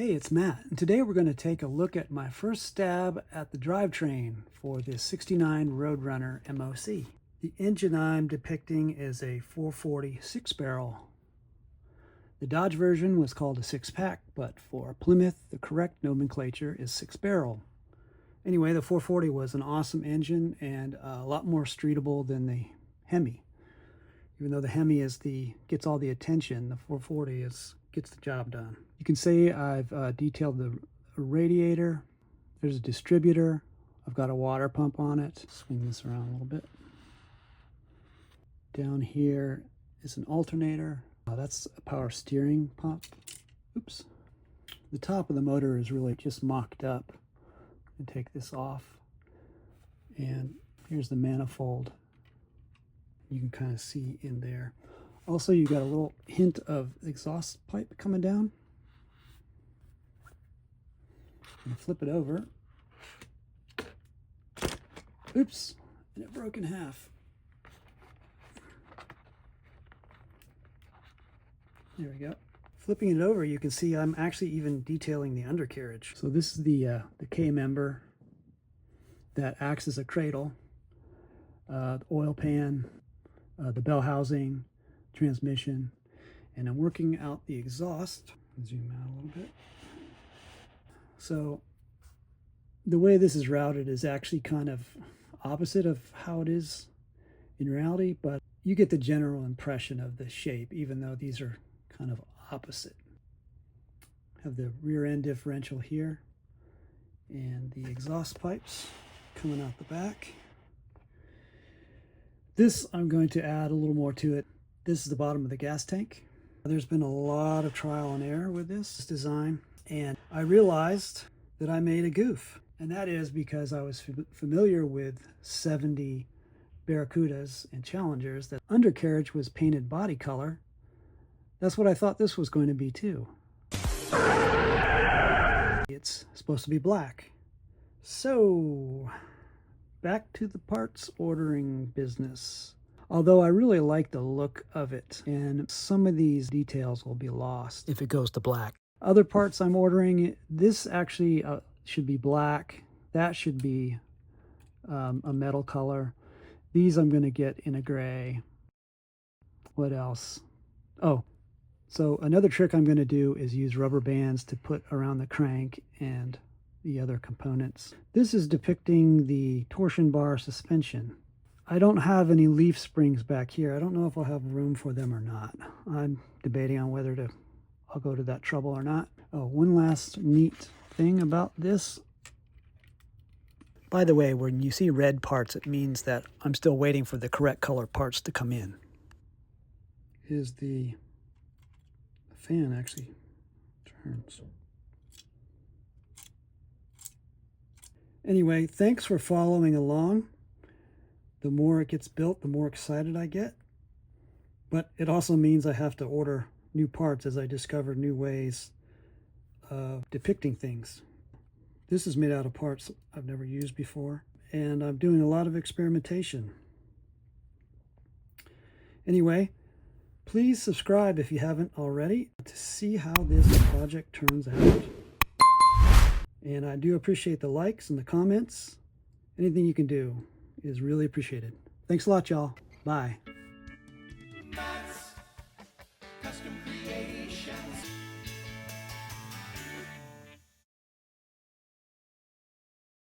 Hey, it's Matt, and today we're going to take a look at my first stab at the drivetrain for the 69 Roadrunner MOC. The engine I'm depicting is a 440 6-barrel. The Dodge version was called a 6-pack, but for Plymouth, the correct nomenclature is 6-barrel. Anyway, the 440 was an awesome engine and a lot more streetable than the Hemi. Even though the Hemi gets all the attention, the 440 gets the job done. You can see I've detailed the radiator. There's a distributor. I've got a water pump on it. Swing this around a little bit. Down here is an alternator. That's a power steering pump. Oops. The top of the motor is really just mocked up. And take this off. And here's the manifold. You can kind of see in there. Also, you got a little hint of exhaust pipe coming down. And flip it over. Oops, and it broke in half. There we go. Flipping it over, you can see I'm actually even detailing the undercarriage. So this is the K-member that acts as a cradle, the oil pan, the bell housing, transmission, and I'm working out the exhaust. Zoom out a little bit. So the way this is routed is actually kind of opposite of how it is in reality, but you get the general impression of the shape, even though these are kind of opposite. Have the rear end differential here and the exhaust pipes coming out the back. This, I'm going to add a little more to it. This is the bottom of the gas tank. There's been a lot of trial and error with this design, and I realized that I made a goof. And that is because I was familiar with 70 Barracudas and Challengers that undercarriage was painted body color. That's what I thought this was going to be too. It's supposed to be black. So back to the parts ordering business. Although I really like the look of it, and some of these details will be lost if it goes to black. Other parts I'm ordering, this actually should be black. That should be a metal color. These I'm going to get in a gray. What else? Oh, so another trick I'm going to do is use rubber bands to put around the crank and the other components. This is depicting the torsion bar suspension. I don't have any leaf springs back here. I don't know if I'll have room for them or not. I'm debating on whether I'll go to that trouble or not. Oh, one last neat thing about this. By the way, when you see red parts, it means that I'm still waiting for the correct color parts to come in. Is the fan actually turns. Anyway, thanks for following along. The more it gets built, the more excited I get. But it also means I have to order new parts as I discover new ways of depicting things. This is made out of parts I've never used before, and I'm doing a lot of experimentation. Anyway, please subscribe if you haven't already to see how this project turns out. And I do appreciate the likes and the comments. Anything you can do is really appreciated. Thanks a lot, y'all. Bye.